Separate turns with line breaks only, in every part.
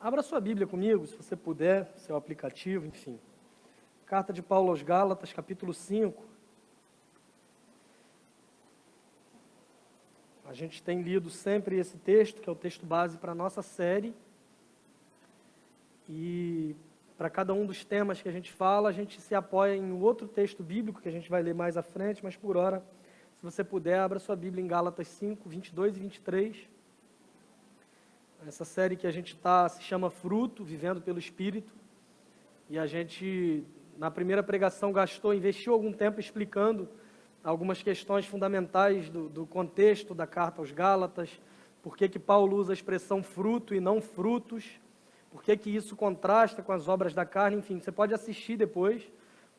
Abra sua Bíblia comigo, se você puder, seu aplicativo, enfim. Carta de Paulo aos Gálatas, capítulo 5. A gente tem lido sempre esse texto, que é o texto base para a nossa série. E para cada um dos temas que a gente fala, a gente se apoia em outro texto bíblico, que a gente vai ler mais à frente, mas por hora, se você puder, abra sua Bíblia em Gálatas 5, 22 e 23. Essa série que a gente está se chama Fruto, Vivendo pelo Espírito. E a gente, na primeira pregação, investiu algum tempo explicando algumas questões fundamentais do contexto da carta aos Gálatas, por que Paulo usa a expressão fruto e não frutos, por que isso contrasta com as obras da carne, enfim, você pode assistir depois,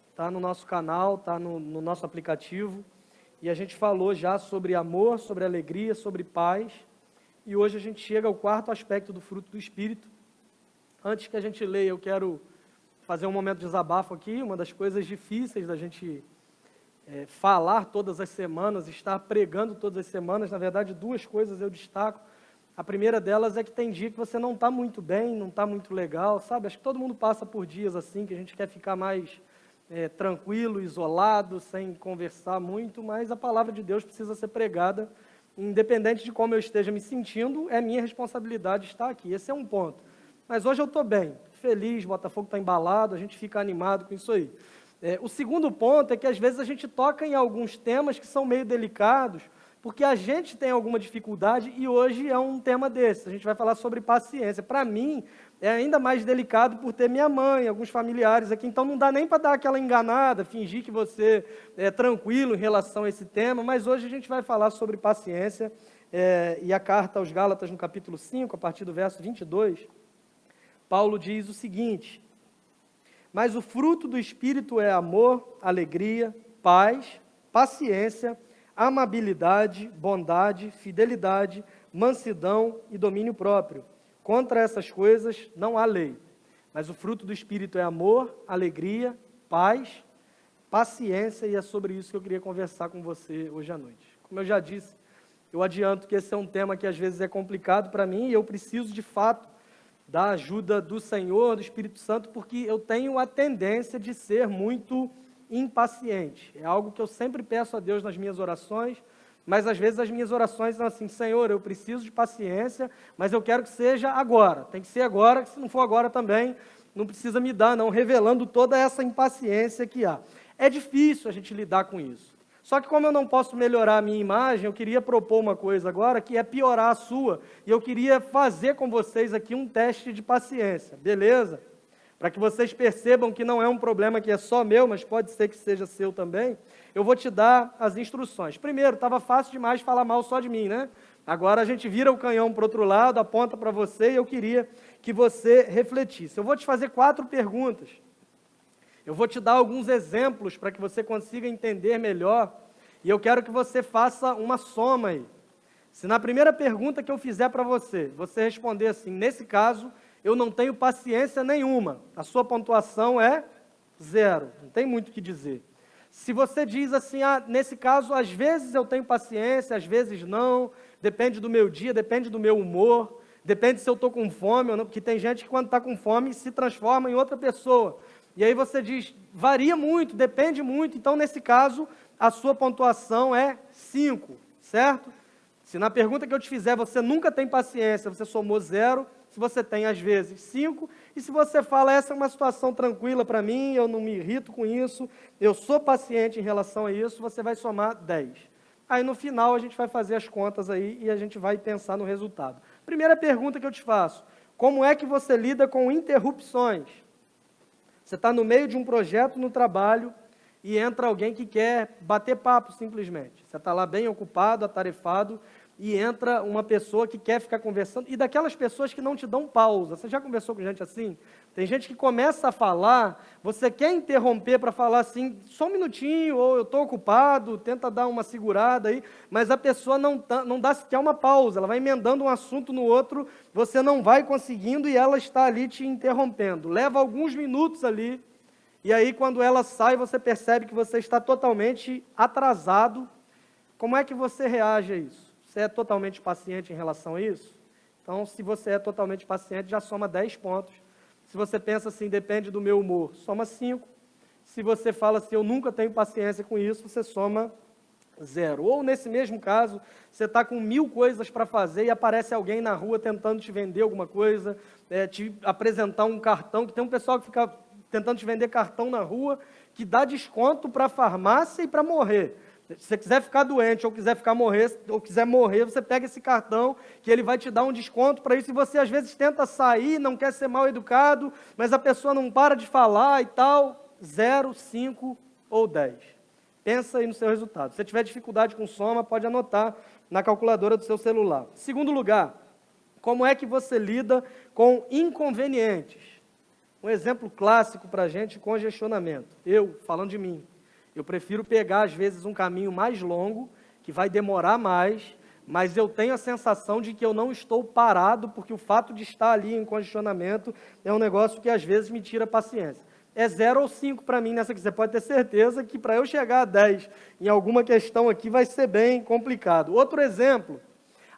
está no nosso canal, está no nosso aplicativo, e a gente falou já sobre amor, sobre alegria, sobre paz, e hoje a gente chega ao quarto aspecto do fruto do Espírito. Antes que a gente leia, eu quero fazer um momento de desabafo aqui, uma das coisas difíceis da gente falar todas as semanas, estar pregando todas as semanas, na verdade, duas coisas eu destaco. A primeira delas é que tem dia que você não está muito bem, não está muito legal, sabe? Acho que todo mundo passa por dias assim, que a gente quer ficar mais tranquilo, isolado, sem conversar muito, mas a palavra de Deus precisa ser pregada, independente de como eu esteja me sentindo, é minha responsabilidade estar aqui, esse é um ponto. Mas hoje eu estou bem, feliz, Botafogo está embalado, a gente fica animado com isso aí. O segundo ponto é que às vezes a gente toca em alguns temas que são meio delicados, porque a gente tem alguma dificuldade e hoje é um tema desse. A gente vai falar sobre paciência. Para mim, é ainda mais delicado por ter minha mãe, alguns familiares aqui, então não dá nem para dar aquela enganada, fingir que você é tranquilo em relação a esse tema, mas hoje a gente vai falar sobre paciência, e a carta aos Gálatas, no capítulo 5, a partir do verso 22, Paulo diz o seguinte: mas o fruto do Espírito é amor, alegria, paz, paciência, amabilidade, bondade, fidelidade, mansidão e domínio próprio. Contra essas coisas não há lei. Mas o fruto do Espírito é amor, alegria, paz, paciência, e é sobre isso que eu queria conversar com você hoje à noite. Como eu já disse, eu adianto que esse é um tema que às vezes é complicado para mim e eu preciso de fato da ajuda do Senhor, do Espírito Santo, porque eu tenho a tendência de ser muito impaciente. É algo que eu sempre peço a Deus nas minhas orações, mas às vezes as minhas orações são assim: Senhor, eu preciso de paciência, mas eu quero que seja agora. Tem que ser agora, que se não for agora também, não precisa me dar, não, revelando toda essa impaciência que há. É difícil a gente lidar com isso. Só que como eu não posso melhorar a minha imagem, eu queria propor uma coisa agora, que é piorar a sua, e eu queria fazer com vocês aqui um teste de paciência, beleza? Para que vocês percebam que não é um problema que é só meu, mas pode ser que seja seu também, eu vou te dar as instruções. Primeiro, estava fácil demais falar mal só de mim, né? Agora a gente vira o canhão para o outro lado, aponta para você, e eu queria que você refletisse. Eu vou te fazer 4 perguntas. Eu vou te dar alguns exemplos para que você consiga entender melhor, e eu quero que você faça uma soma aí. Se na primeira pergunta que eu fizer para você, você responder assim: nesse caso, eu não tenho paciência nenhuma, a sua pontuação é 0, não tem muito o que dizer. Se você diz assim: nesse caso, às vezes eu tenho paciência, às vezes não, depende do meu dia, depende do meu humor, depende se eu estou com fome ou não, porque tem gente que quando está com fome se transforma em outra pessoa. E aí você diz: varia muito, depende muito, então nesse caso, a sua pontuação é 5, certo? Se na pergunta que eu te fizer você nunca tem paciência, você somou 0, se você tem, às vezes, 5, e se você fala: essa é uma situação tranquila para mim, eu não me irrito com isso, eu sou paciente em relação a isso, você vai somar 10. Aí no final a gente vai fazer as contas aí e a gente vai pensar no resultado. Primeira pergunta que eu te faço: como é que você lida com interrupções? Você está no meio de um projeto no trabalho e entra alguém que quer bater papo simplesmente. Você está lá bem ocupado, atarefado, e entra uma pessoa que quer ficar conversando, e daquelas pessoas que não te dão pausa. Você já conversou com gente assim? Tem gente que começa a falar, você quer interromper para falar assim: só um minutinho, ou eu estou ocupado, tenta dar uma segurada aí, mas a pessoa não dá sequer uma pausa, ela vai emendando um assunto no outro, você não vai conseguindo e ela está ali te interrompendo. Leva alguns minutos ali, e aí quando ela sai, você percebe que você está totalmente atrasado. Como é que você reage a isso? Você é totalmente paciente em relação a isso? Então, se você é totalmente paciente, já soma 10 pontos. Se você pensa assim, depende do meu humor, soma 5. Se você fala assim, eu nunca tenho paciência com isso, você soma 0. Ou, nesse mesmo caso, você está com 1000 coisas para fazer e aparece alguém na rua tentando te vender alguma coisa, te apresentar um cartão, que tem um pessoal que fica tentando te vender cartão na rua, que dá desconto para a farmácia e para morrer. Se você quiser ficar doente ou quiser morrer, você pega esse cartão que ele vai te dar um desconto para isso, e você às vezes tenta sair, não quer ser mal educado, mas a pessoa não para de falar e tal. 0, 5 ou 10. Pensa aí no seu resultado. Se você tiver dificuldade com soma, pode anotar na calculadora do seu celular. Segundo lugar, como é que você lida com inconvenientes? Um exemplo clássico para a gente, congestionamento. Eu, falando de mim, eu prefiro pegar, às vezes, um caminho mais longo, que vai demorar mais, mas eu tenho a sensação de que eu não estou parado, porque o fato de estar ali em congestionamento é um negócio que, às vezes, me tira a paciência. É 0 ou 5 para mim nessa aqui. Você pode ter certeza que para eu chegar a 10 em alguma questão aqui vai ser bem complicado. Outro exemplo,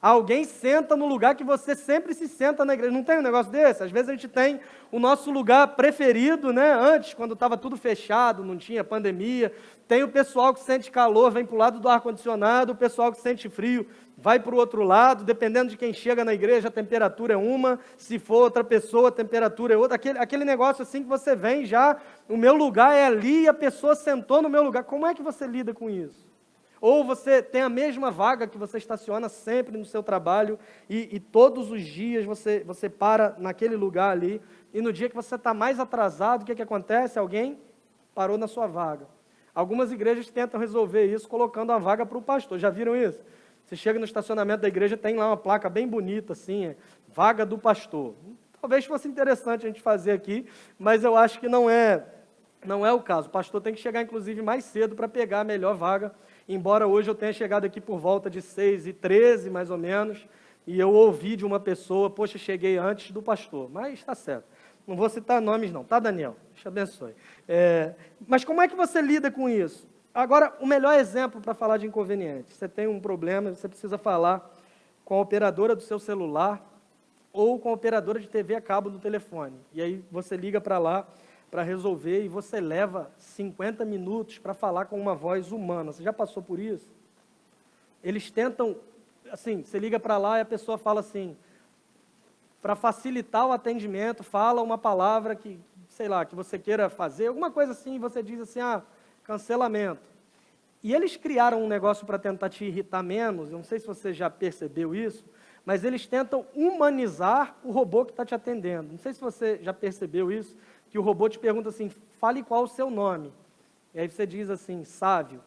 alguém senta no lugar que você sempre se senta na igreja. Não tem um negócio desse? Às vezes a gente tem o nosso lugar preferido, né? Antes, quando estava tudo fechado, não tinha pandemia. Tem o pessoal que sente calor, vem para o lado do ar-condicionado. O pessoal que sente frio vai para o outro lado. Dependendo de quem chega na igreja, a temperatura é uma. Se for outra pessoa, a temperatura é outra. Aquele negócio assim que você vem já, o meu lugar é ali e a pessoa sentou no meu lugar. Como é que você lida com isso? Ou você tem a mesma vaga que você estaciona sempre no seu trabalho e todos os dias você para naquele lugar ali, e no dia que você está mais atrasado, o que acontece? Alguém parou na sua vaga. Algumas igrejas tentam resolver isso colocando a vaga para o pastor. Já viram isso? Você chega no estacionamento da igreja, tem lá uma placa bem bonita, assim, vaga do pastor. Talvez fosse interessante a gente fazer aqui, mas eu acho que não é o caso. O pastor tem que chegar, inclusive, mais cedo para pegar a melhor vaga, embora hoje eu tenha chegado aqui por volta de 6h13, mais ou menos, e eu ouvi de uma pessoa, poxa, cheguei antes do pastor, mas está certo. Não vou citar nomes não, tá, Daniel? Deus te abençoe. Mas como é que você lida com isso? Agora, o melhor exemplo para falar de inconveniente. Você tem um problema, você precisa falar com a operadora do seu celular ou com a operadora de TV a cabo do telefone. E aí você liga para lá para resolver, e você leva 50 minutos para falar com uma voz humana. Você já passou por isso? Eles tentam, assim, você liga para lá e a pessoa fala assim, para facilitar o atendimento, fala uma palavra que, sei lá, que você queira fazer, alguma coisa assim, e você diz assim, cancelamento. E eles criaram um negócio para tentar te irritar menos, eu não sei se você já percebeu isso, mas eles tentam humanizar o robô que está te atendendo. Não sei se você já percebeu isso, que o robô te pergunta assim, fale qual o seu nome. E aí você diz assim, Sávio.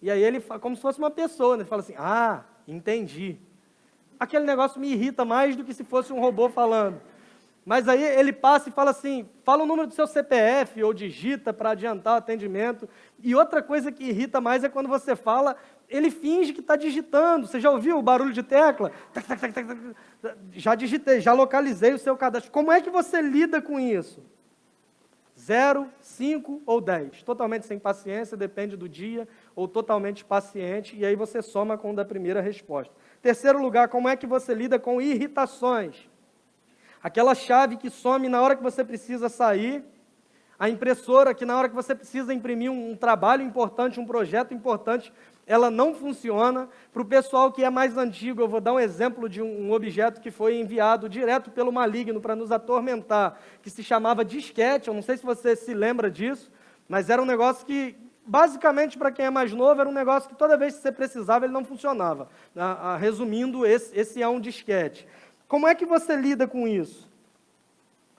E aí ele, como se fosse uma pessoa, né? Ele fala assim, entendi. Aquele negócio me irrita mais do que se fosse um robô falando. Mas aí ele passa e fala assim, fala o número do seu CPF ou digita para adiantar o atendimento. E outra coisa que irrita mais é quando você fala, ele finge que está digitando. Você já ouviu o barulho de tecla? Já digitei, já localizei o seu cadastro. Como é que você lida com isso? 0, 5 ou 10? Totalmente sem paciência, depende do dia, ou totalmente paciente, e aí você soma com o da primeira resposta. Terceiro lugar, como é que você lida com irritações? Aquela chave que some na hora que você precisa sair, a impressora que na hora que você precisa imprimir um trabalho importante, um projeto importante, ela não funciona. Para o pessoal que é mais antigo, eu vou dar um exemplo de um objeto que foi enviado direto pelo maligno para nos atormentar, que se chamava disquete. Eu não sei se você se lembra disso, mas era um negócio que, basicamente, para quem é mais novo, era um negócio que toda vez que você precisava, ele não funcionava. Resumindo, esse é um disquete. Como é que você lida com isso?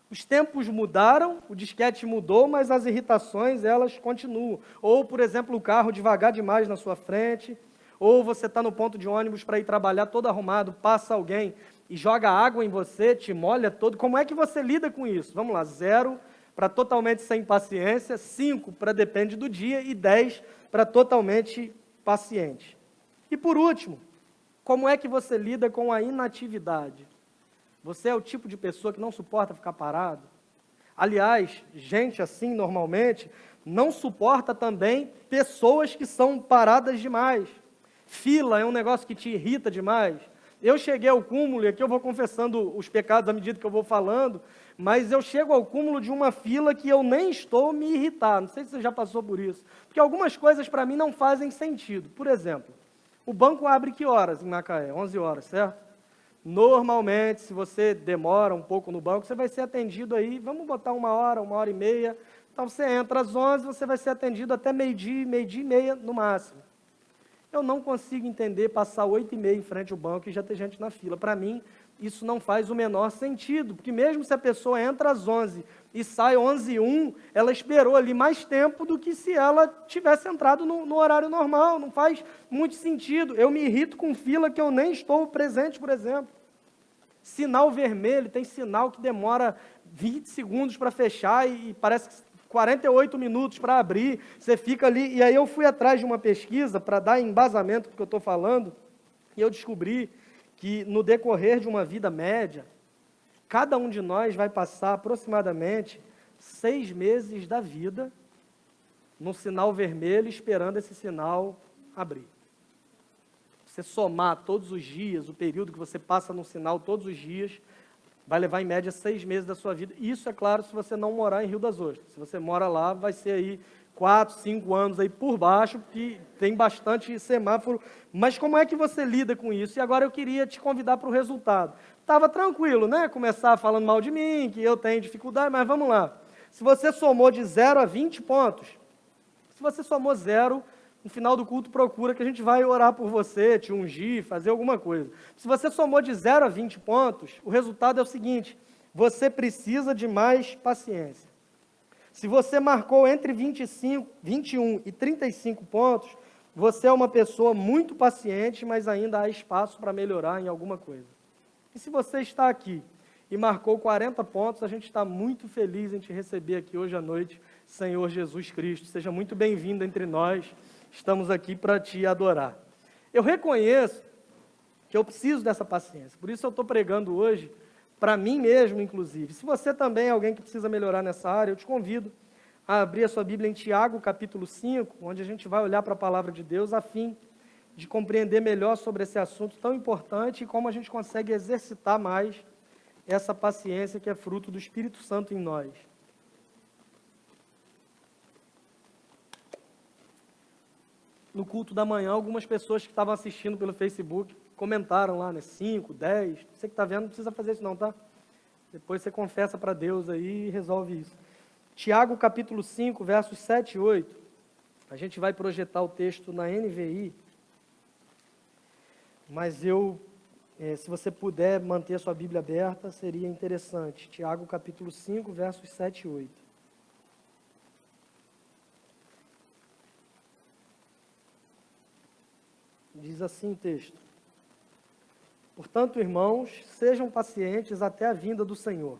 Os tempos mudaram, o disquete mudou, mas as irritações, elas continuam. Ou, por exemplo, o carro devagar demais na sua frente, ou você está no ponto de ônibus para ir trabalhar todo arrumado, passa alguém e joga água em você, te molha todo. Como é que você lida com isso? Vamos lá, 0 para totalmente sem paciência, 5 para depende do dia e 10 para totalmente paciente. E por último, como é que você lida com a inatividade? Você é o tipo de pessoa que não suporta ficar parado? Aliás, gente assim, normalmente, não suporta também pessoas que são paradas demais. Fila é um negócio que te irrita demais. Eu cheguei ao cúmulo, e aqui eu vou confessando os pecados à medida que eu vou falando, mas eu chego ao cúmulo de uma fila que eu nem estou me irritar. Não sei se você já passou por isso. Porque algumas coisas para mim não fazem sentido. Por exemplo, o banco abre que horas em Macaé? 11 horas, certo? Normalmente, se você demora um pouco no banco, você vai ser atendido aí, vamos botar 1 hora e meia. Então você entra às 11, você vai ser atendido até meio-dia, meio-dia e meia no máximo. Eu não consigo entender passar 8h30 em frente ao banco e já ter gente na fila. Para mim, isso não faz o menor sentido, porque mesmo se a pessoa entra às 11 e sai 11h01, ela esperou ali mais tempo do que se ela tivesse entrado no horário normal. Não faz muito sentido. Eu me irrito com fila que eu nem estou presente, por exemplo. Sinal vermelho, tem sinal que demora 20 segundos para fechar e parece que 48 minutos para abrir, você fica ali. E aí eu fui atrás de uma pesquisa para dar embasamento do que eu estou falando, e eu descobri que no decorrer de uma vida média, cada um de nós vai passar aproximadamente 6 meses da vida no sinal vermelho, esperando esse sinal abrir. Você somar todos os dias, o período que você passa no sinal todos os dias, vai levar em média 6 meses da sua vida. Isso, é claro, se você não morar em Rio das Ostras. Se você mora lá, vai ser aí 4, 5 anos aí por baixo, que tem bastante semáforo. Mas como é que você lida com isso? E agora eu queria te convidar para o resultado. Estava tranquilo, né? Começar falando mal de mim, que eu tenho dificuldade, mas vamos lá. Se você somou de 0 a 20 pontos, se você somou 0, no final do culto procura que a gente vai orar por você, te ungir, fazer alguma coisa. Se você somou de 0 a 20 pontos, o resultado é o seguinte: você precisa de mais paciência. Se você marcou entre 25, 21 e 35 pontos, você é uma pessoa muito paciente, mas ainda há espaço para melhorar em alguma coisa. E se você está aqui e marcou 40 pontos, a gente está muito feliz em te receber aqui hoje à noite, Senhor Jesus Cristo. Seja muito bem-vindo entre nós. Estamos aqui para te adorar. Eu reconheço que eu preciso dessa paciência, por isso eu estou pregando hoje, para mim mesmo, inclusive. Se você também é alguém que precisa melhorar nessa área, eu te convido a abrir a sua Bíblia em Tiago, capítulo 5, onde a gente vai olhar para a palavra de Deus, a fim de compreender melhor sobre esse assunto tão importante e como a gente consegue exercitar mais essa paciência que é fruto do Espírito Santo em nós. No culto da manhã, algumas pessoas que estavam assistindo pelo Facebook comentaram lá, né? 5, 10. Você que está vendo, não precisa fazer isso não, tá? Depois você confessa para Deus aí e resolve isso. Tiago, capítulo 5, versos 7 e 8. A gente vai projetar o texto na NVI, mas se você puder manter a sua Bíblia aberta, seria interessante. Tiago, capítulo 5, versos 7 e 8. Diz assim o texto: portanto, irmãos, sejam pacientes até a vinda do Senhor.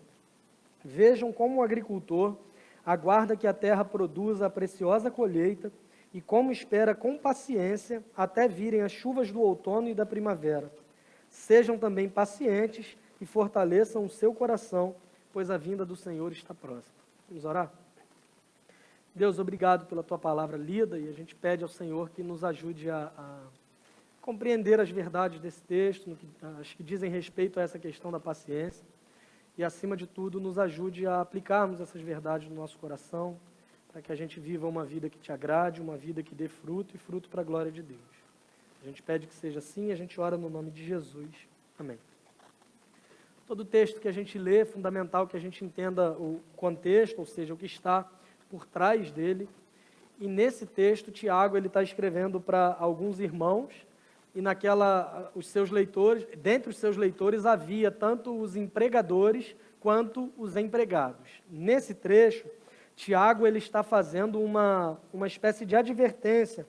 Vejam como o agricultor aguarda que a terra produza a preciosa colheita e como espera com paciência até virem as chuvas do outono e da primavera. Sejam também pacientes e fortaleçam o seu coração, pois a vinda do Senhor está próxima. Vamos orar? Deus, obrigado pela tua palavra lida, e a gente pede ao Senhor que nos ajude a compreender as verdades desse texto, as que dizem respeito a essa questão da paciência, e, acima de tudo, nos ajude a aplicarmos essas verdades no nosso coração, para que a gente viva uma vida que te agrade, uma vida que dê fruto e fruto para a glória de Deus. A gente pede que seja assim e a gente ora no nome de Jesus. Amém. Todo texto que a gente lê é fundamental que a gente entenda o contexto, ou seja, o que está por trás dele. E nesse texto, Tiago está escrevendo para alguns irmãos, e os seus leitores, dentre os seus leitores havia tanto os empregadores quanto os empregados. Nesse trecho, Tiago está fazendo uma espécie de advertência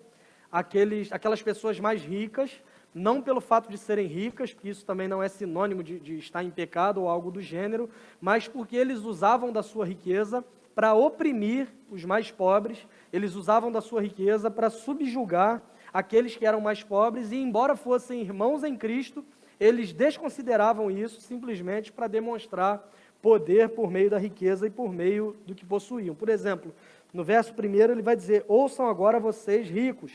àquelas pessoas mais ricas, não pelo fato de serem ricas, porque isso também não é sinônimo de estar em pecado ou algo do gênero, mas porque eles usavam da sua riqueza para oprimir os mais pobres, eles usavam da sua riqueza para subjugar aqueles que eram mais pobres, e embora fossem irmãos em Cristo, eles desconsideravam isso simplesmente para demonstrar poder por meio da riqueza e por meio do que possuíam. Por exemplo, no verso 1 ele vai dizer: ouçam agora vocês ricos,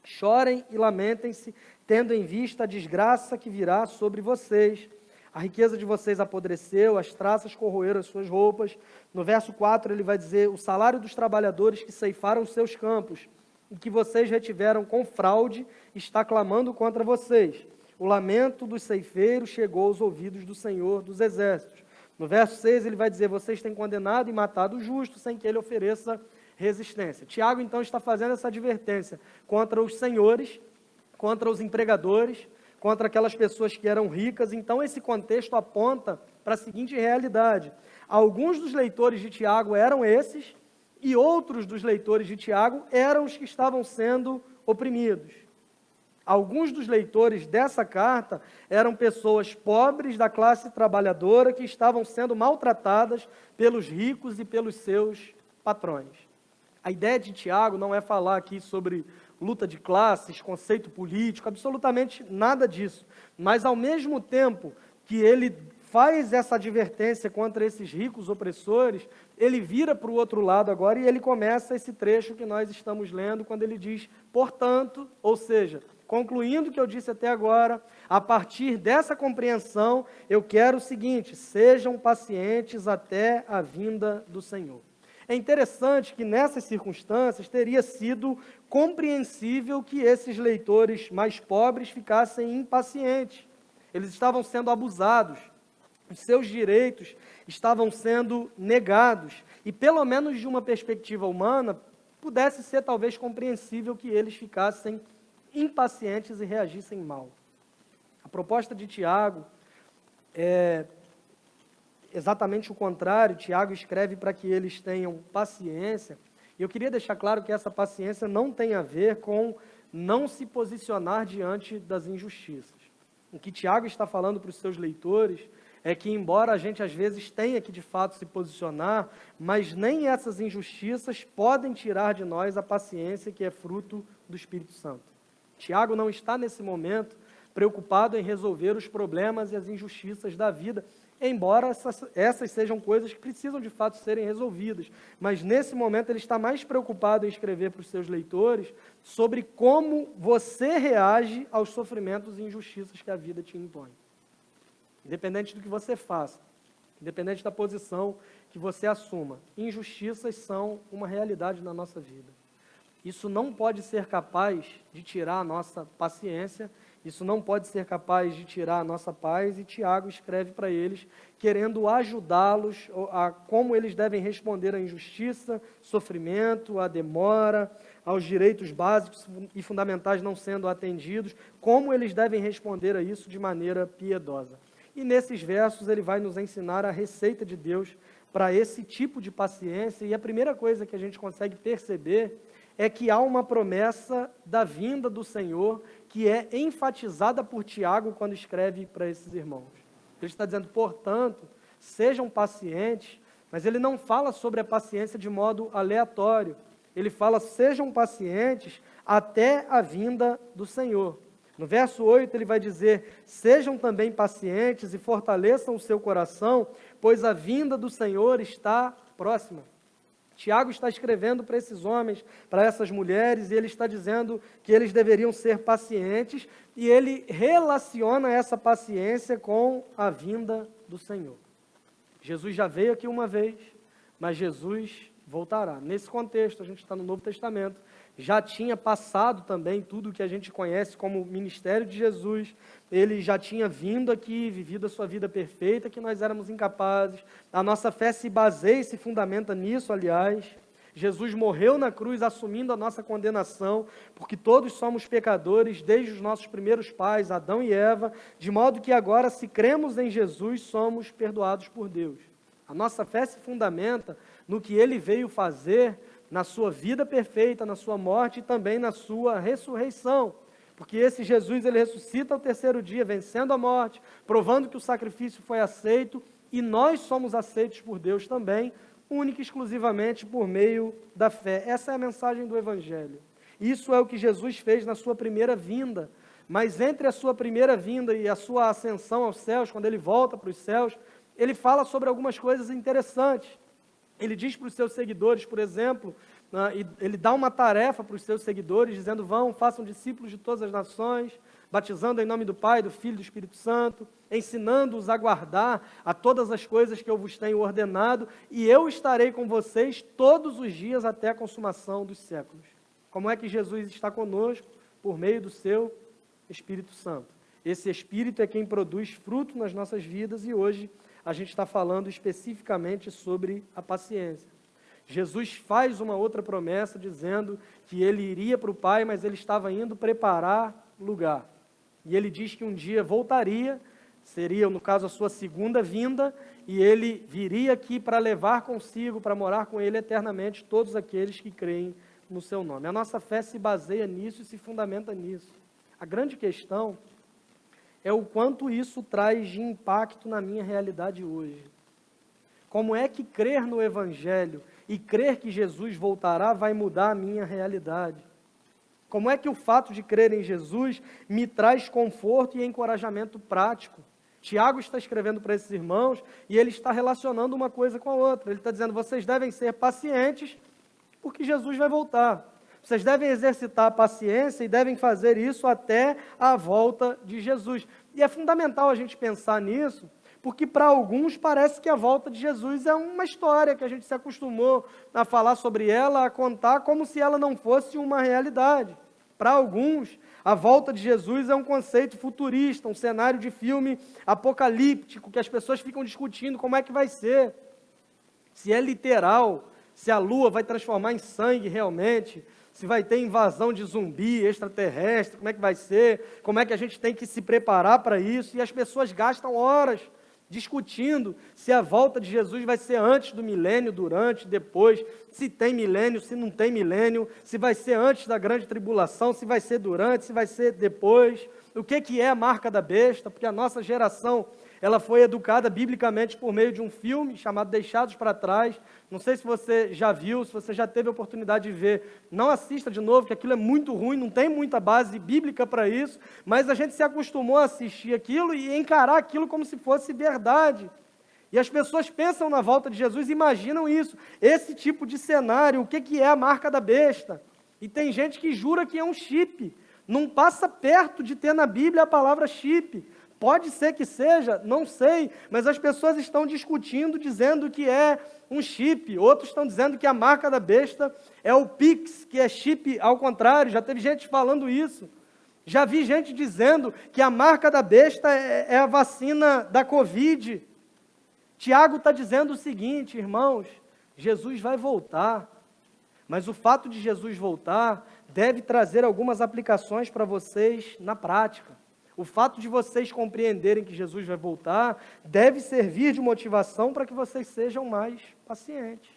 Chorem e lamentem-se, tendo em vista a desgraça que virá sobre vocês. A riqueza de vocês apodreceu, as traças corroeram as suas roupas. No verso 4 ele vai dizer, o salário dos trabalhadores que ceifaram os seus campos, e que vocês retiveram com fraude, está clamando contra vocês. O lamento dos ceifeiros chegou aos ouvidos do Senhor dos Exércitos. No verso 6 ele vai dizer, vocês têm condenado e matado o justo, sem que ele ofereça resistência. Tiago, então, está fazendo essa advertência contra os senhores, contra os empregadores, contra aquelas pessoas que eram ricas. Então, esse contexto aponta para a seguinte realidade. Alguns dos leitores de Tiago eram esses, e outros dos leitores de Tiago eram os que estavam sendo oprimidos. Alguns dos leitores dessa carta eram pessoas pobres da classe trabalhadora que estavam sendo maltratadas pelos ricos e pelos seus patrões. A ideia de Tiago não é falar aqui sobre luta de classes, conceito político, absolutamente nada disso. Mas, ao mesmo tempo que ele faz essa advertência contra esses ricos opressores, ele vira para o outro lado agora e ele começa esse trecho que nós estamos lendo, quando ele diz, portanto, ou seja, concluindo o que eu disse até agora, a partir dessa compreensão, eu quero o seguinte, sejam pacientes até a vinda do Senhor. É interessante que nessas circunstâncias teria sido compreensível que esses leitores mais pobres ficassem impacientes. Eles estavam sendo abusados, os seus direitos estavam sendo negados. E pelo menos de uma perspectiva humana, pudesse ser talvez compreensível que eles ficassem impacientes e reagissem mal. A proposta de Tiago é exatamente o contrário. Tiago escreve para que eles tenham paciência. E eu queria deixar claro que essa paciência não tem a ver com não se posicionar diante das injustiças. O que Tiago está falando para os seus leitores é que, embora a gente às vezes tenha que de fato se posicionar, mas nem essas injustiças podem tirar de nós a paciência que é fruto do Espírito Santo. Tiago não está nesse momento preocupado em resolver os problemas e as injustiças da vida, embora essas sejam coisas que precisam de fato serem resolvidas. Mas nesse momento ele está mais preocupado em escrever para os seus leitores sobre como você reage aos sofrimentos e injustiças que a vida te impõe. Independente do que você faça, independente da posição que você assuma, injustiças são uma realidade na nossa vida. Isso não pode ser capaz de tirar a nossa paciência, isso não pode ser capaz de tirar a nossa paz, e Tiago escreve para eles, querendo ajudá-los a como eles devem responder à injustiça, sofrimento, à demora, aos direitos básicos e fundamentais não sendo atendidos, como eles devem responder a isso de maneira piedosa. E nesses versos ele vai nos ensinar a receita de Deus para esse tipo de paciência, e a primeira coisa que a gente consegue perceber é que há uma promessa da vinda do Senhor que é enfatizada por Tiago quando escreve para esses irmãos. Ele está dizendo, portanto, sejam pacientes, mas ele não fala sobre a paciência de modo aleatório. Ele fala, sejam pacientes até a vinda do Senhor. No verso 8 ele vai dizer, sejam também pacientes e fortaleçam o seu coração, pois a vinda do Senhor está próxima. Tiago está escrevendo para esses homens, para essas mulheres, e ele está dizendo que eles deveriam ser pacientes, e ele relaciona essa paciência com a vinda do Senhor. Jesus já veio aqui uma vez, mas Jesus voltará. Nesse contexto, a gente está no Novo Testamento, já tinha passado também tudo o que a gente conhece como ministério de Jesus, ele já tinha vindo aqui, vivido a sua vida perfeita, que nós éramos incapazes, a nossa fé se baseia e se fundamenta nisso, aliás. Jesus morreu na cruz assumindo a nossa condenação, porque todos somos pecadores, desde os nossos primeiros pais, Adão e Eva, de modo que agora, se cremos em Jesus, somos perdoados por Deus. A nossa fé se fundamenta no que ele veio fazer na sua vida perfeita, na sua morte e também na sua ressurreição. Porque esse Jesus, ele ressuscita ao terceiro dia, vencendo a morte, provando que o sacrifício foi aceito, e nós somos aceitos por Deus também, única e exclusivamente por meio da fé. Essa é a mensagem do Evangelho. Isso é o que Jesus fez na sua primeira vinda. Mas entre a sua primeira vinda e a sua ascensão aos céus, quando ele volta para os céus, ele fala sobre algumas coisas interessantes. Ele diz para os seus seguidores, por exemplo, ele dá uma tarefa para os seus seguidores, dizendo: vão, façam discípulos de todas as nações, batizando em nome do Pai, do Filho e do Espírito Santo, ensinando-os a guardar a todas as coisas que eu vos tenho ordenado, e eu estarei com vocês todos os dias até a consumação dos séculos. Como é que Jesus está conosco? Por meio do seu Espírito Santo. Esse Espírito é quem produz fruto nas nossas vidas, e hoje a gente está falando especificamente sobre a paciência. Jesus faz uma outra promessa dizendo que ele iria para o Pai, mas ele estava indo preparar lugar. E ele diz que um dia voltaria, seria, no caso, a sua segunda vinda, e ele viria aqui para levar consigo, para morar com ele eternamente, todos aqueles que creem no seu nome. A nossa fé se baseia nisso e se fundamenta nisso. A grande questão é o quanto isso traz de impacto na minha realidade hoje. Como é que crer no Evangelho e crer que Jesus voltará vai mudar a minha realidade? Como é que o fato de crer em Jesus me traz conforto e encorajamento prático? Tiago está escrevendo para esses irmãos e ele está relacionando uma coisa com a outra. Ele está dizendo: vocês devem ser pacientes porque Jesus vai voltar. Vocês devem exercitar a paciência e devem fazer isso até a volta de Jesus. E é fundamental a gente pensar nisso, porque para alguns parece que a volta de Jesus é uma história que a gente se acostumou a falar sobre ela, a contar como se ela não fosse uma realidade. Para alguns, a volta de Jesus é um conceito futurista, um cenário de filme apocalíptico, que as pessoas ficam discutindo como é que vai ser, se é literal, se a lua vai transformar em sangue realmente, se vai ter invasão de zumbi extraterrestre, como é que vai ser, como é que a gente tem que se preparar para isso, e as pessoas gastam horas discutindo se a volta de Jesus vai ser antes do milênio, durante, depois, se tem milênio, se não tem milênio, se vai ser antes da grande tribulação, se vai ser durante, se vai ser depois, o que é a marca da besta, porque a nossa geração, ela foi educada biblicamente por meio de um filme chamado Deixados para Trás. Não sei se você já viu, se você já teve a oportunidade de ver, não assista de novo, que aquilo é muito ruim, não tem muita base bíblica para isso, mas a gente se acostumou a assistir aquilo e encarar aquilo como se fosse verdade. E as pessoas pensam na volta de Jesus e imaginam isso, esse tipo de cenário, o que é a marca da besta. E tem gente que jura que é um chip, não passa perto de ter na Bíblia a palavra chip. Pode ser que seja, não sei, mas as pessoas estão discutindo, dizendo que é um chip, outros estão dizendo que a marca da besta é o Pix, que é chip ao contrário, já teve gente falando isso. Já vi gente dizendo que a marca da besta é a vacina da Covid. Tiago está dizendo o seguinte, irmãos, Jesus vai voltar, mas o fato de Jesus voltar deve trazer algumas aplicações para vocês na prática. O fato de vocês compreenderem que Jesus vai voltar deve servir de motivação para que vocês sejam mais pacientes.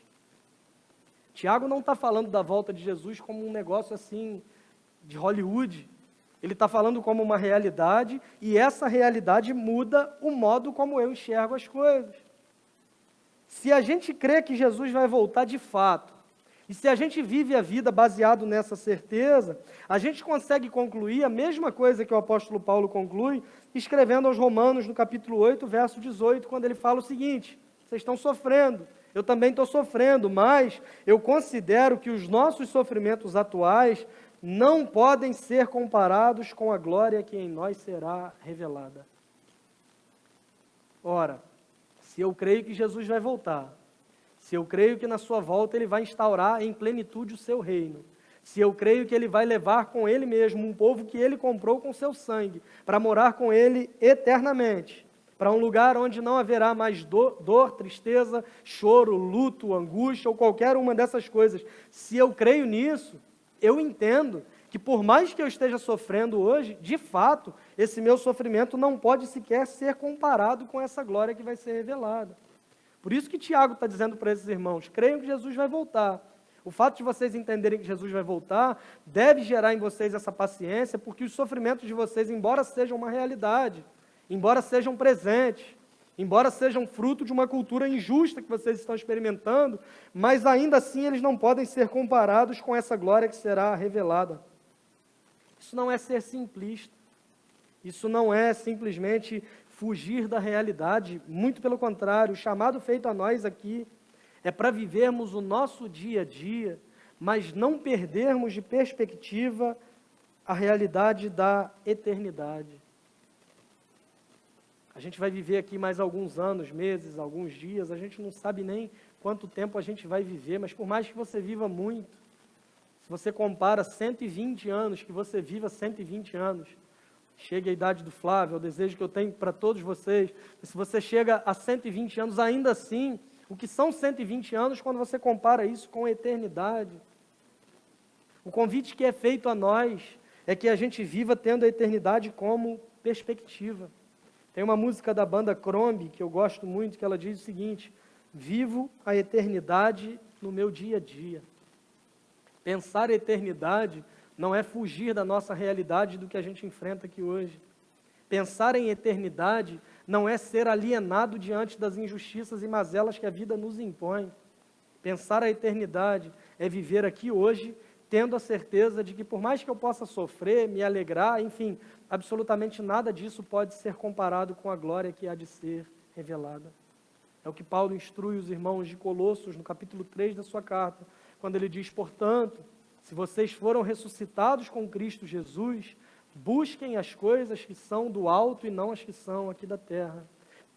Tiago não está falando da volta de Jesus como um negócio assim de Hollywood. Ele está falando como uma realidade e essa realidade muda o modo como eu enxergo as coisas. Se a gente crê que Jesus vai voltar de fato, e se a gente vive a vida baseado nessa certeza, a gente consegue concluir a mesma coisa que o apóstolo Paulo conclui, escrevendo aos Romanos, no capítulo 8, verso 18, quando ele fala o seguinte: vocês estão sofrendo, eu também estou sofrendo, mas eu considero que os nossos sofrimentos atuais não podem ser comparados com a glória que em nós será revelada. Ora, se eu creio que Jesus vai voltar, se eu creio que na sua volta ele vai instaurar em plenitude o seu reino, se eu creio que ele vai levar com ele mesmo um povo que ele comprou com seu sangue, para morar com ele eternamente, para um lugar onde não haverá mais dor, tristeza, choro, luto, angústia ou qualquer uma dessas coisas, se eu creio nisso, eu entendo que por mais que eu esteja sofrendo hoje, de fato, esse meu sofrimento não pode sequer ser comparado com essa glória que vai ser revelada. Por isso que Tiago está dizendo para esses irmãos, creiam que Jesus vai voltar. O fato de vocês entenderem que Jesus vai voltar, deve gerar em vocês essa paciência, porque os sofrimentos de vocês, embora sejam uma realidade, embora sejam presentes, embora sejam fruto de uma cultura injusta que vocês estão experimentando, mas ainda assim eles não podem ser comparados com essa glória que será revelada. Isso não é ser simplista, isso não é simplesmente fugir da realidade, muito pelo contrário, o chamado feito a nós aqui é para vivermos o nosso dia a dia, mas não perdermos de perspectiva a realidade da eternidade. A gente vai viver aqui mais alguns anos, meses, alguns dias, a gente não sabe nem quanto tempo a gente vai viver, mas por mais que você viva muito, se você compara 120 anos, que você viva 120 anos, chegue à idade do Flávio, é o desejo que eu tenho para todos vocês, se você chega a 120 anos, ainda assim, o que são 120 anos quando você compara isso com a eternidade? O convite que é feito a nós é que a gente viva tendo a eternidade como perspectiva. Tem uma música da banda Crombie, que eu gosto muito, que ela diz o seguinte: vivo a eternidade no meu dia a dia. Pensar a eternidade não é fugir da nossa realidade, do que a gente enfrenta aqui hoje. Pensar em eternidade não é ser alienado diante das injustiças e mazelas que a vida nos impõe. Pensar a eternidade é viver aqui hoje, tendo a certeza de que por mais que eu possa sofrer, me alegrar, enfim, absolutamente nada disso pode ser comparado com a glória que há de ser revelada. É o que Paulo instrui os irmãos de Colossos, no capítulo 3 da sua carta, quando ele diz: portanto, se vocês foram ressuscitados com Cristo Jesus, busquem as coisas que são do alto e não as que são aqui da terra.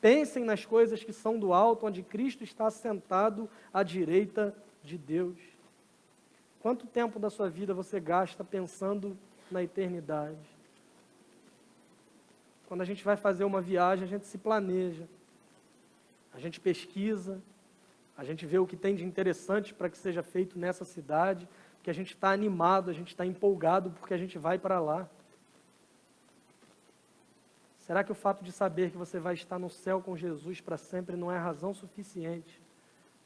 Pensem nas coisas que são do alto, onde Cristo está assentado à direita de Deus. Quanto tempo da sua vida você gasta pensando na eternidade? Quando a gente vai fazer uma viagem, a gente se planeja, a gente pesquisa, a gente vê o que tem de interessante para que seja feito nessa cidade, porque a gente está animado, a gente está empolgado porque a gente vai para lá. Será que o fato de saber que você vai estar no céu com Jesus para sempre não é razão suficiente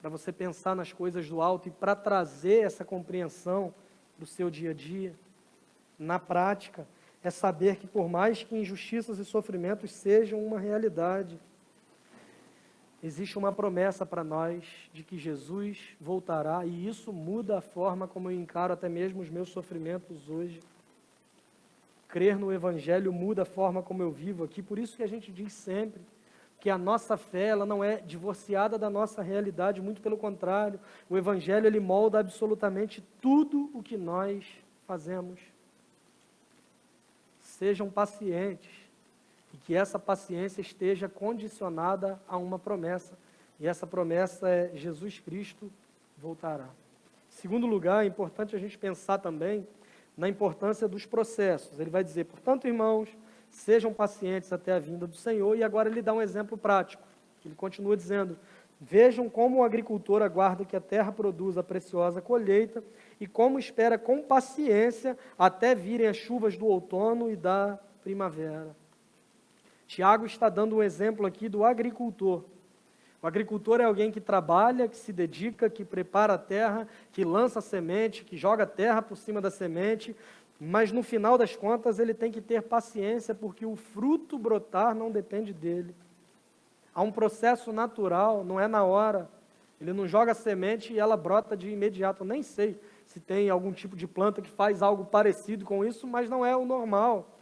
para você pensar nas coisas do alto e para trazer essa compreensão para o seu dia a dia? Na prática, é saber que por mais que injustiças e sofrimentos sejam uma realidade, existe uma promessa para nós de que Jesus voltará, e isso muda a forma como eu encaro até mesmo os meus sofrimentos hoje. Crer no Evangelho muda a forma como eu vivo aqui, por isso que a gente diz sempre que a nossa fé, ela não é divorciada da nossa realidade, muito pelo contrário, o Evangelho, ele molda absolutamente tudo o que nós fazemos. Sejam pacientes, e que essa paciência esteja condicionada a uma promessa, e essa promessa é: Jesus Cristo voltará. Em segundo lugar, é importante a gente pensar também na importância dos processos. Ele vai dizer: portanto, irmãos, sejam pacientes até a vinda do Senhor, e agora ele dá um exemplo prático. Ele continua dizendo: vejam como o agricultor aguarda que a terra produza a preciosa colheita, e como espera com paciência até virem as chuvas do outono e da primavera. Tiago está dando um exemplo aqui do agricultor. O agricultor é alguém que trabalha, que se dedica, que prepara a terra, que lança a semente, que joga a terra por cima da semente, mas no final das contas ele tem que ter paciência, porque o fruto brotar não depende dele. Há um processo natural, não é na hora. Ele não joga a semente e ela brota de imediato. Eu nem sei se tem algum tipo de planta que faz algo parecido com isso, mas não é o normal.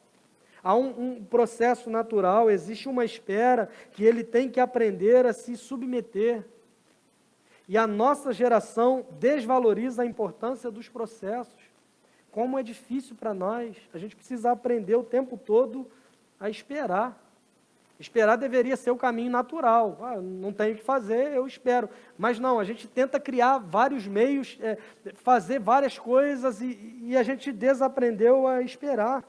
Há um processo natural, existe uma espera que ele tem que aprender a se submeter. E a nossa geração desvaloriza a importância dos processos. Como é difícil para nós, a gente precisa aprender o tempo todo a esperar. Esperar deveria ser o caminho natural. Não tenho o que fazer, eu espero. Mas não, a gente tenta criar vários meios, fazer várias coisas e a gente desaprendeu a esperar.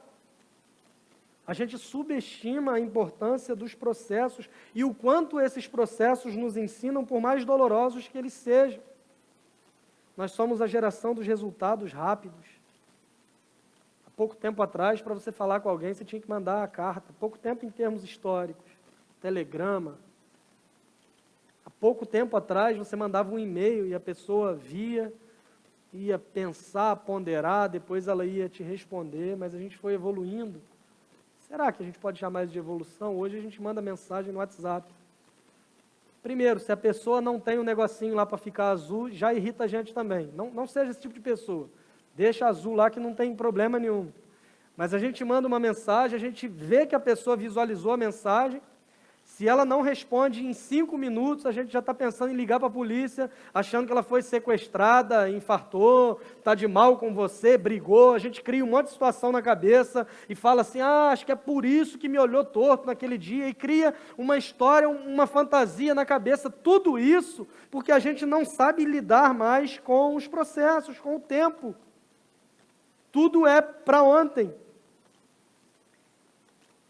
A gente subestima a importância dos processos e o quanto esses processos nos ensinam, por mais dolorosos que eles sejam. Nós somos a geração dos resultados rápidos. Há pouco tempo atrás, para você falar com alguém, você tinha que mandar a carta. Há pouco tempo em termos históricos, telegrama. Há pouco tempo atrás, você mandava um e-mail e a pessoa via, ia pensar, ponderar, depois ela ia te responder, mas a gente foi evoluindo. Será que a gente pode chamar isso de evolução? Hoje a gente manda mensagem no WhatsApp. Primeiro, se a pessoa não tem um negocinho lá para ficar azul, já irrita a gente também. Não seja esse tipo de pessoa. Deixa azul lá que não tem problema nenhum. Mas a gente manda uma mensagem, a gente vê que a pessoa visualizou a mensagem. Se ela não responde em 5 minutos, a gente já está pensando em ligar para a polícia, achando que ela foi sequestrada, infartou, está de mal com você, brigou. A gente cria um monte de situação na cabeça e fala assim, acho que é por isso que me olhou torto naquele dia, e cria uma história, uma fantasia na cabeça. Tudo isso porque a gente não sabe lidar mais com os processos, com o tempo. Tudo é para ontem.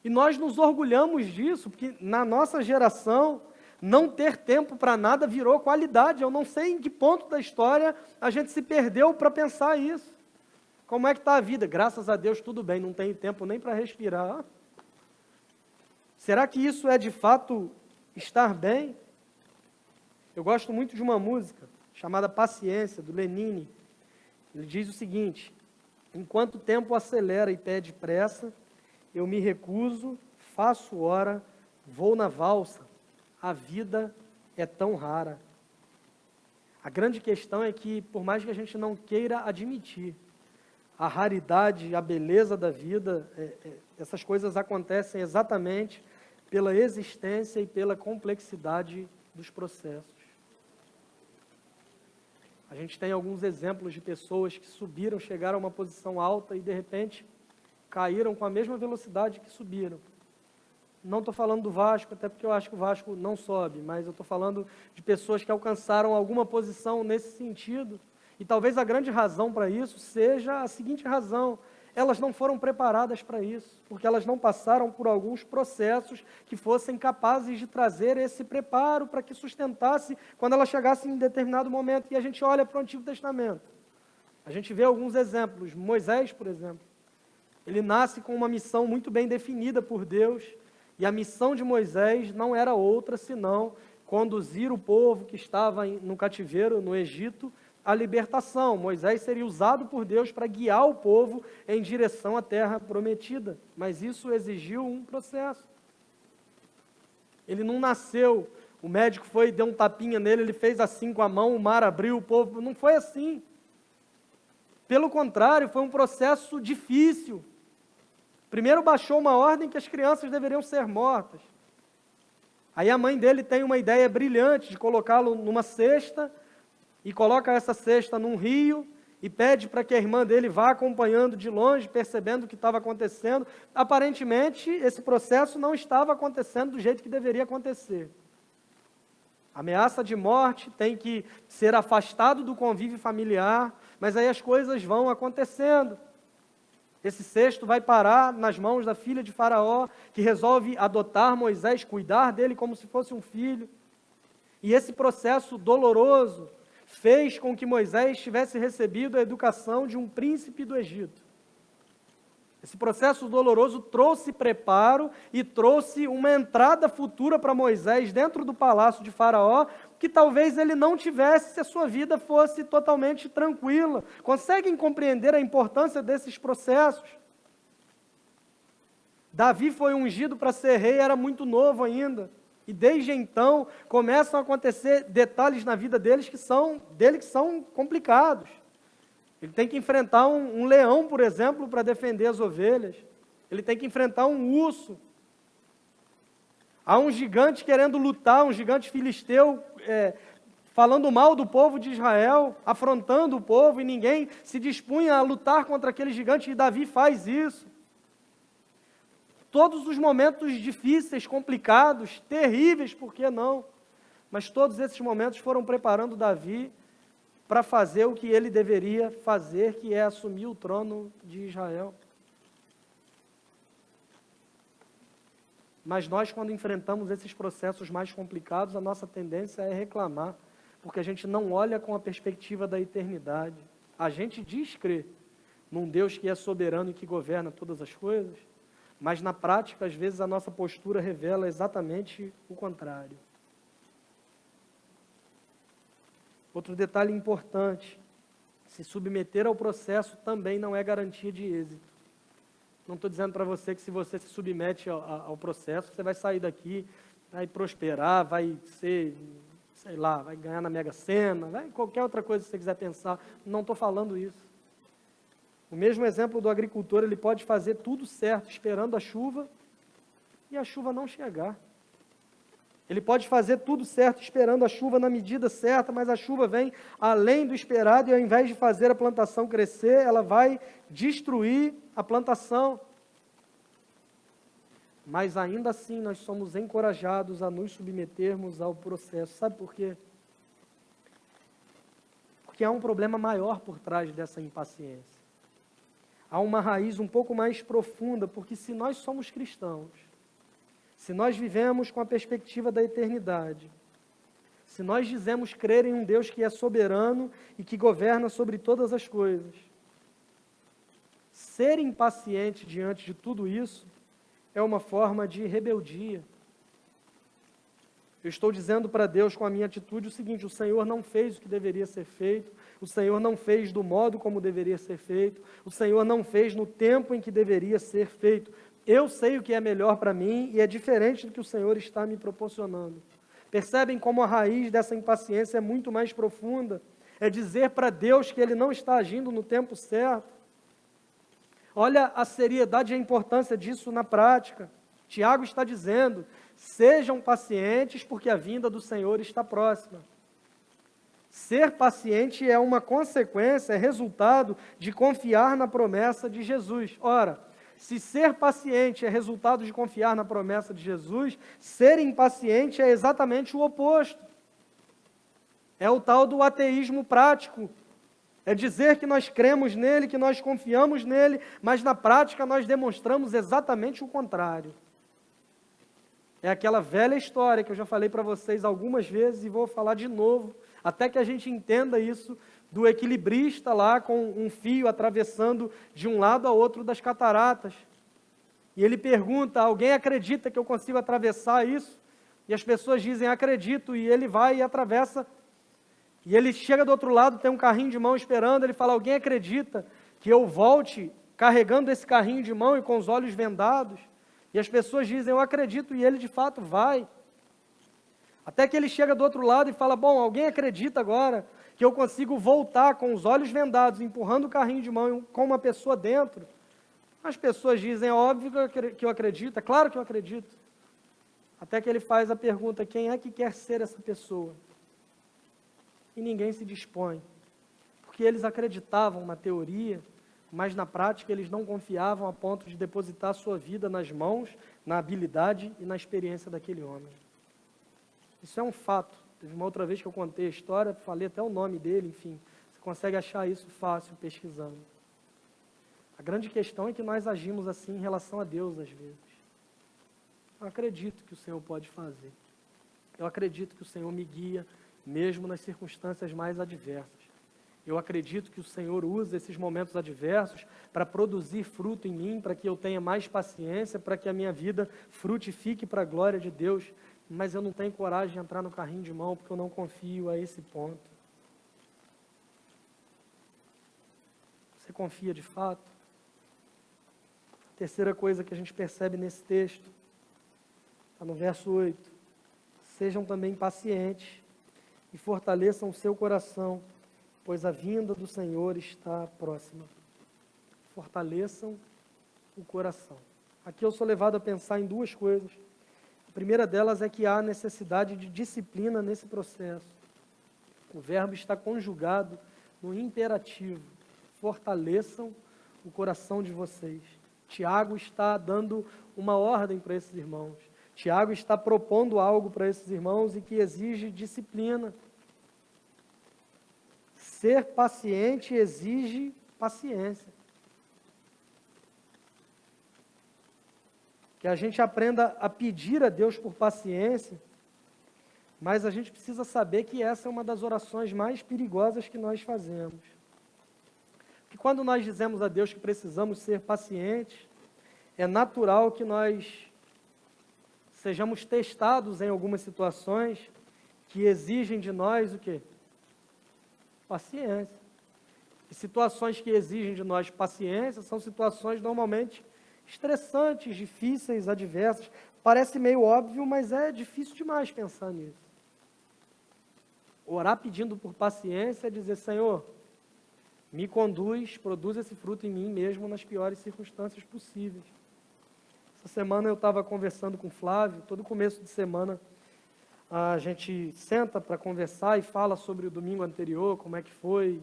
E nós nos orgulhamos disso, porque na nossa geração, não ter tempo para nada virou qualidade. Eu não sei em que ponto da história a gente se perdeu para pensar isso. Como é que está a vida? Graças a Deus, tudo bem, não tenho tempo nem para respirar. Será que isso é de fato estar bem? Eu gosto muito de uma música chamada Paciência, do Lenine. Ele diz o seguinte: enquanto o tempo acelera e pede pressa, eu me recuso, faço hora, vou na valsa, a vida é tão rara. A grande questão é que, por mais que a gente não queira admitir, a raridade, a beleza da vida, essas coisas acontecem exatamente pela existência e pela complexidade dos processos. A gente tem alguns exemplos de pessoas que subiram, chegaram a uma posição alta e, de repente, caíram com a mesma velocidade que subiram. Não estou falando do Vasco, até porque eu acho que o Vasco não sobe, mas eu estou falando de pessoas que alcançaram alguma posição nesse sentido. E talvez a grande razão para isso seja a seguinte razão: elas não foram preparadas para isso, porque elas não passaram por alguns processos que fossem capazes de trazer esse preparo para que sustentasse quando elas chegassem em determinado momento. E a gente olha para o Antigo Testamento. A gente vê alguns exemplos. Moisés, por exemplo. Ele nasce com uma missão muito bem definida por Deus, e a missão de Moisés não era outra senão conduzir o povo que estava no cativeiro, no Egito, à libertação. Moisés seria usado por Deus para guiar o povo em direção à terra prometida, mas isso exigiu um processo. Ele não nasceu, o médico foi, deu um tapinha nele, ele fez assim com a mão, o mar abriu, o povo, não foi assim. Pelo contrário, foi um processo difícil. Primeiro baixou uma ordem que as crianças deveriam ser mortas. Aí a mãe dele tem uma ideia brilhante de colocá-lo numa cesta, e coloca essa cesta num rio, e pede para que a irmã dele vá acompanhando de longe, percebendo o que estava acontecendo. Aparentemente, esse processo não estava acontecendo do jeito que deveria acontecer. Ameaça de morte, tem que ser afastado do convívio familiar, mas aí as coisas vão acontecendo. Esse cesto vai parar nas mãos da filha de Faraó, que resolve adotar Moisés, cuidar dele como se fosse um filho. E esse processo doloroso fez com que Moisés tivesse recebido a educação de um príncipe do Egito. Esse processo doloroso trouxe preparo e trouxe uma entrada futura para Moisés dentro do palácio de Faraó, que talvez ele não tivesse se a sua vida fosse totalmente tranquila. Conseguem compreender a importância desses processos? Davi foi ungido para ser rei, era muito novo ainda. E desde então começam a acontecer detalhes na vida dele que são complicados. Ele tem que enfrentar um leão, por exemplo, para defender as ovelhas. Ele tem que enfrentar um urso. Há um gigante querendo lutar, um gigante filisteu, falando mal do povo de Israel, afrontando o povo, e ninguém se dispunha a lutar contra aquele gigante, e Davi faz isso. Todos os momentos difíceis, complicados, terríveis, por que não? Mas todos esses momentos foram preparando Davi para fazer o que ele deveria fazer, que é assumir o trono de Israel. Mas nós, quando enfrentamos esses processos mais complicados, a nossa tendência é reclamar, porque a gente não olha com a perspectiva da eternidade. A gente diz crer num Deus que é soberano e que governa todas as coisas, mas na prática, às vezes, a nossa postura revela exatamente o contrário. Outro detalhe importante: se submeter ao processo também não é garantia de êxito. Não estou dizendo para você que se você se submete ao processo, você vai sair daqui, vai prosperar, vai ser, sei lá, vai ganhar na Mega Sena, vai qualquer outra coisa que você quiser pensar. Não estou falando isso. O mesmo exemplo do agricultor, ele pode fazer tudo certo, esperando a chuva, e a chuva não chegar. Ele pode fazer tudo certo, esperando a chuva na medida certa, mas a chuva vem além do esperado e ao invés de fazer a plantação crescer, ela vai destruir a plantação. Mas ainda assim nós somos encorajados a nos submetermos ao processo. Sabe por quê? Porque há um problema maior por trás dessa impaciência. Há uma raiz um pouco mais profunda, porque se nós somos cristãos, se nós vivemos com a perspectiva da eternidade, se nós dizemos crer em um Deus que é soberano e que governa sobre todas as coisas, ser impaciente diante de tudo isso é uma forma de rebeldia. Eu estou dizendo para Deus com a minha atitude o seguinte: o Senhor não fez o que deveria ser feito, o Senhor não fez do modo como deveria ser feito, o Senhor não fez no tempo em que deveria ser feito. Eu sei o que é melhor para mim e é diferente do que o Senhor está me proporcionando. Percebem como a raiz dessa impaciência é muito mais profunda? É dizer para Deus que Ele não está agindo no tempo certo. Olha a seriedade e a importância disso na prática. Tiago está dizendo: sejam pacientes porque a vinda do Senhor está próxima. Ser paciente é uma consequência, é resultado de confiar na promessa de Jesus. Ora, se ser paciente é resultado de confiar na promessa de Jesus, ser impaciente é exatamente o oposto. É o tal do ateísmo prático. É dizer que nós cremos nele, que nós confiamos nele, mas na prática nós demonstramos exatamente o contrário. É aquela velha história que eu já falei para vocês algumas vezes e vou falar de novo, até que a gente entenda isso, do equilibrista lá com um fio atravessando de um lado ao outro das cataratas. E ele pergunta: alguém acredita que eu consigo atravessar isso? E as pessoas dizem: acredito, e ele vai e atravessa. E ele chega do outro lado, tem um carrinho de mão esperando, ele fala: alguém acredita que eu volte carregando esse carrinho de mão e com os olhos vendados? E as pessoas dizem: eu acredito, e ele de fato vai. Até que ele chega do outro lado e fala: bom, alguém acredita agora que eu consigo voltar com os olhos vendados, empurrando o carrinho de mão com uma pessoa dentro? As pessoas dizem: é óbvio que eu acredito, é claro que eu acredito. Até que ele faz a pergunta: quem é que quer ser essa pessoa? E ninguém se dispõe, porque eles acreditavam na teoria, mas na prática eles não confiavam a ponto de depositar sua vida nas mãos, na habilidade e na experiência daquele homem. Isso é um fato. Teve uma outra vez que eu contei a história, falei até o nome dele, enfim. Você consegue achar isso fácil pesquisando. A grande questão é que nós agimos assim em relação a Deus às vezes. Eu acredito que o Senhor pode fazer. Eu acredito que o Senhor me guia, mesmo nas circunstâncias mais adversas. Eu acredito que o Senhor usa esses momentos adversos para produzir fruto em mim, para que eu tenha mais paciência, para que a minha vida frutifique para a glória de Deus. Mas eu não tenho coragem de entrar no carrinho de mão, porque eu não confio a esse ponto. Você confia de fato? A terceira coisa que a gente percebe nesse texto, está no verso 8. Sejam também pacientes e fortaleçam o seu coração, pois a vinda do Senhor está próxima. Fortaleçam o coração. Aqui eu sou levado a pensar em duas coisas. A primeira delas é que há necessidade de disciplina nesse processo. O verbo está conjugado no imperativo. Fortaleçam o coração de vocês. Tiago está dando uma ordem para esses irmãos. Tiago está propondo algo para esses irmãos e que exige disciplina. Ser paciente exige paciência. Que a gente aprenda a pedir a Deus por paciência, mas a gente precisa saber que essa é uma das orações mais perigosas que nós fazemos. Porque quando nós dizemos a Deus que precisamos ser pacientes, é natural que nós sejamos testados em algumas situações que exigem de nós o quê? Paciência. E situações que exigem de nós paciência são situações normalmente estressantes, difíceis, adversas. Parece meio óbvio, mas é difícil demais pensar nisso. Orar pedindo por paciência é dizer: Senhor, me conduz, produz esse fruto em mim mesmo nas piores circunstâncias possíveis. Essa semana eu estava conversando com o Flávio, todo começo de semana a gente senta para conversar e fala sobre o domingo anterior, como é que foi.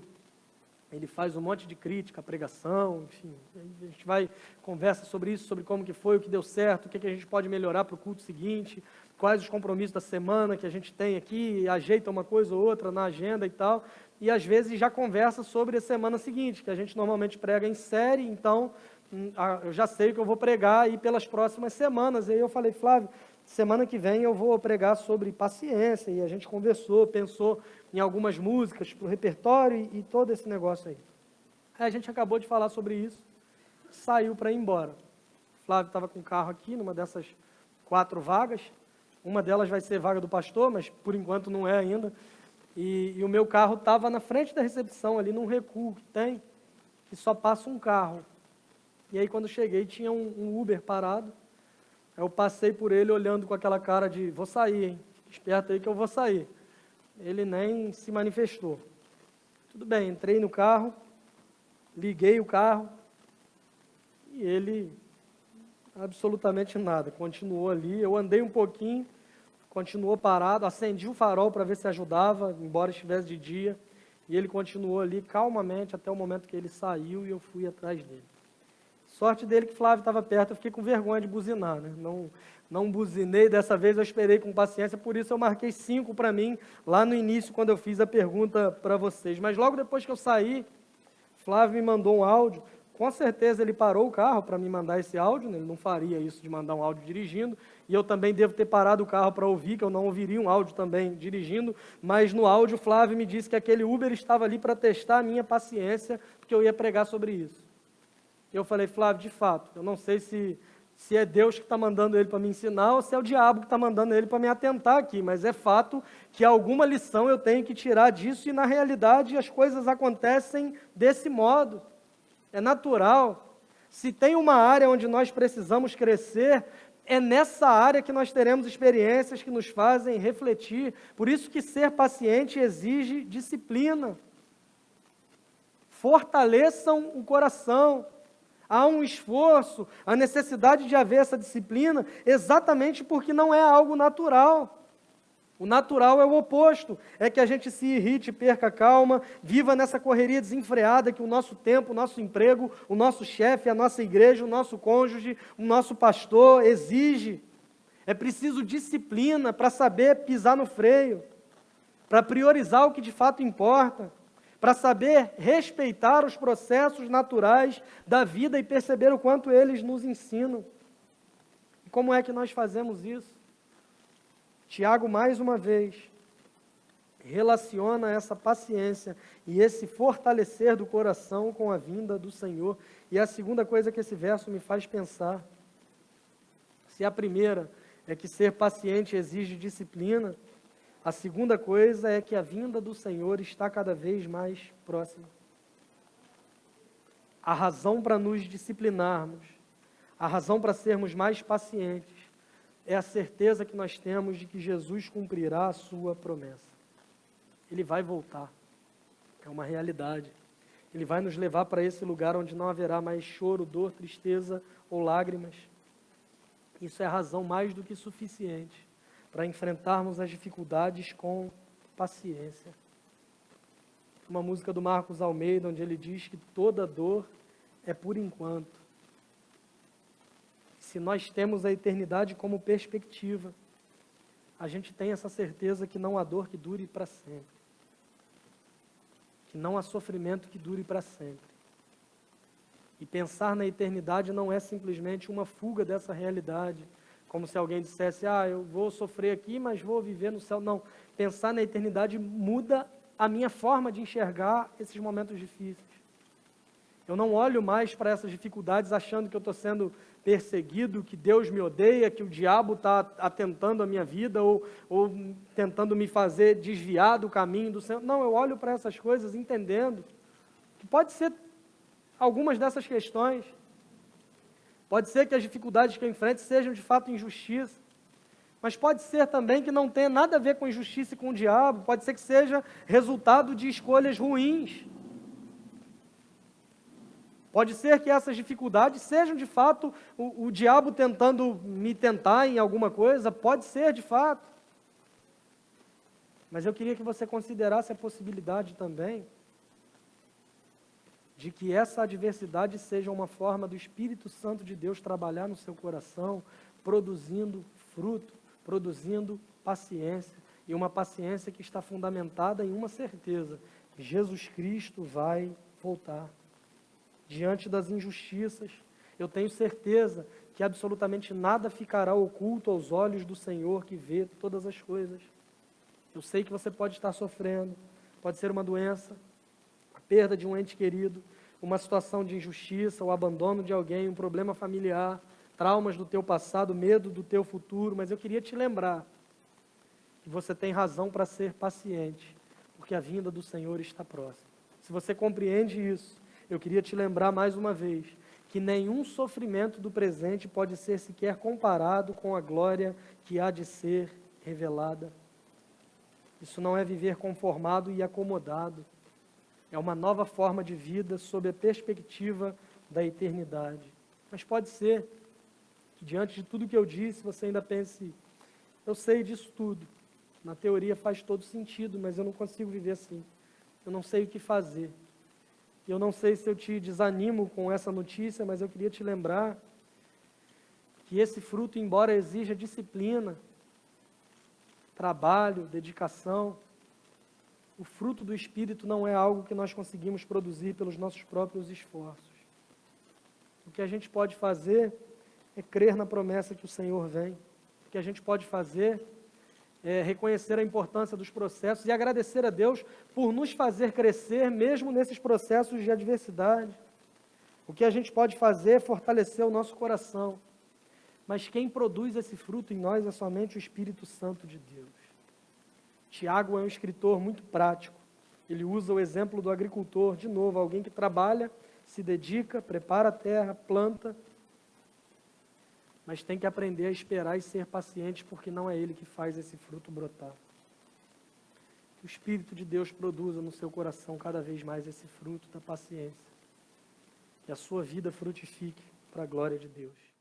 Ele faz um monte de crítica à pregação, enfim. A gente vai, conversa sobre isso, sobre como que foi, o que deu certo, o que a gente pode melhorar para o culto seguinte, quais os compromissos da semana que a gente tem aqui, ajeita uma coisa ou outra na agenda e tal. E às vezes já conversa sobre a semana seguinte, que a gente normalmente prega em série, então eu já sei o que eu vou pregar aí pelas próximas semanas. E aí eu falei, Flávio, semana que vem eu vou pregar sobre paciência, e a gente conversou, pensou em algumas músicas para o repertório e todo esse negócio aí. Aí a gente acabou de falar sobre isso, saiu para ir embora. O Flávio estava com o carro aqui, numa dessas 4 vagas, uma delas vai ser vaga do pastor, mas por enquanto não é ainda, e o meu carro estava na frente da recepção, ali num recuo que tem, que só passa um carro. E aí quando cheguei tinha um Uber parado. Eu passei por ele olhando com aquela cara de, vou sair, hein? Fica esperto aí que eu vou sair. Ele nem se manifestou. Tudo bem, entrei no carro, liguei o carro, e ele, absolutamente nada, continuou ali. Eu andei um pouquinho, continuou parado, acendi o farol para ver se ajudava, embora estivesse de dia, e ele continuou ali calmamente até o momento que ele saiu e eu fui atrás dele. Sorte dele que Flávio estava perto, eu fiquei com vergonha de buzinar, né? Não buzinei, dessa vez eu esperei com paciência, por isso eu marquei 5 para mim, lá no início, quando eu fiz a pergunta para vocês. Mas logo depois que eu saí, Flávio me mandou um áudio, com certeza ele parou o carro para me mandar esse áudio, né? Ele não faria isso de mandar um áudio dirigindo, e eu também devo ter parado o carro para ouvir, que eu não ouviria um áudio também dirigindo, mas no áudio Flávio me disse que aquele Uber estava ali para testar a minha paciência, porque eu ia pregar sobre isso. Eu falei, Flávio, de fato, eu não sei se é Deus que está mandando ele para me ensinar ou se é o diabo que está mandando ele para me atentar aqui, mas é fato que alguma lição eu tenho que tirar disso e, na realidade, as coisas acontecem desse modo. É natural. Se tem uma área onde nós precisamos crescer, é nessa área que nós teremos experiências que nos fazem refletir. Por isso que ser paciente exige disciplina. Fortaleçam o coração. Há um esforço, a necessidade de haver essa disciplina, exatamente porque não é algo natural. O natural é o oposto, é que a gente se irrite, perca a calma, viva nessa correria desenfreada que o nosso tempo, o nosso emprego, o nosso chefe, a nossa igreja, o nosso cônjuge, o nosso pastor exige. É preciso disciplina para saber pisar no freio, para priorizar o que de fato importa, para saber respeitar os processos naturais da vida e perceber o quanto eles nos ensinam. E como é que nós fazemos isso? Tiago, mais uma vez, relaciona essa paciência e esse fortalecer do coração com a vinda do Senhor. E a segunda coisa que esse verso me faz pensar, se a primeira é que ser paciente exige disciplina, a segunda coisa é que a vinda do Senhor está cada vez mais próxima. A razão para nos disciplinarmos, a razão para sermos mais pacientes, é a certeza que nós temos de que Jesus cumprirá a sua promessa. Ele vai voltar. É uma realidade. Ele vai nos levar para esse lugar onde não haverá mais choro, dor, tristeza ou lágrimas. Isso é razão mais do que suficiente para enfrentarmos as dificuldades com paciência. Uma música do Marcos Almeida, onde ele diz que toda dor é por enquanto. Se nós temos a eternidade como perspectiva, a gente tem essa certeza que não há dor que dure para sempre. Que não há sofrimento que dure para sempre. E pensar na eternidade não é simplesmente uma fuga dessa realidade, como se alguém dissesse, eu vou sofrer aqui, mas vou viver no céu. Não, pensar na eternidade muda a minha forma de enxergar esses momentos difíceis. Eu não olho mais para essas dificuldades achando que eu estou sendo perseguido, que Deus me odeia, que o diabo está atentando a minha vida ou tentando me fazer desviar do caminho do Senhor. Não, eu olho para essas coisas entendendo que pode ser algumas dessas questões. Pode ser que as dificuldades que eu enfrento sejam de fato injustiça, mas pode ser também que não tenha nada a ver com injustiça e com o diabo, pode ser que seja resultado de escolhas ruins. Pode ser que essas dificuldades sejam de fato o diabo tentando me tentar em alguma coisa, pode ser de fato. Mas eu queria que você considerasse a possibilidade também de que essa adversidade seja uma forma do Espírito Santo de Deus trabalhar no seu coração, produzindo fruto, produzindo paciência, e uma paciência que está fundamentada em uma certeza: Jesus Cristo vai voltar. Diante das injustiças, eu tenho certeza que absolutamente nada ficará oculto aos olhos do Senhor que vê todas as coisas. Eu sei que você pode estar sofrendo, pode ser uma doença, a perda de um ente querido, uma situação de injustiça, o abandono de alguém, um problema familiar, traumas do teu passado, medo do teu futuro, mas eu queria te lembrar que você tem razão para ser paciente, porque a vinda do Senhor está próxima. Se você compreende isso, eu queria te lembrar mais uma vez que nenhum sofrimento do presente pode ser sequer comparado com a glória que há de ser revelada. Isso não é viver conformado e acomodado. É uma nova forma de vida sob a perspectiva da eternidade. Mas pode ser que diante de tudo que eu disse, você ainda pense: eu sei disso tudo. Na teoria faz todo sentido, mas eu não consigo viver assim. Eu não sei o que fazer. Eu não sei se eu te desanimo com essa notícia, mas eu queria te lembrar que esse fruto, embora exija disciplina, trabalho, dedicação, o fruto do Espírito não é algo que nós conseguimos produzir pelos nossos próprios esforços. O que a gente pode fazer é crer na promessa que o Senhor vem. O que a gente pode fazer é reconhecer a importância dos processos e agradecer a Deus por nos fazer crescer mesmo nesses processos de adversidade. O que a gente pode fazer é fortalecer o nosso coração. Mas quem produz esse fruto em nós é somente o Espírito Santo de Deus. Tiago é um escritor muito prático. Ele usa o exemplo do agricultor, de novo, alguém que trabalha, se dedica, prepara a terra, planta, mas tem que aprender a esperar e ser paciente, porque não é ele que faz esse fruto brotar. Que o Espírito de Deus produza no seu coração cada vez mais esse fruto da paciência. Que a sua vida frutifique para a glória de Deus.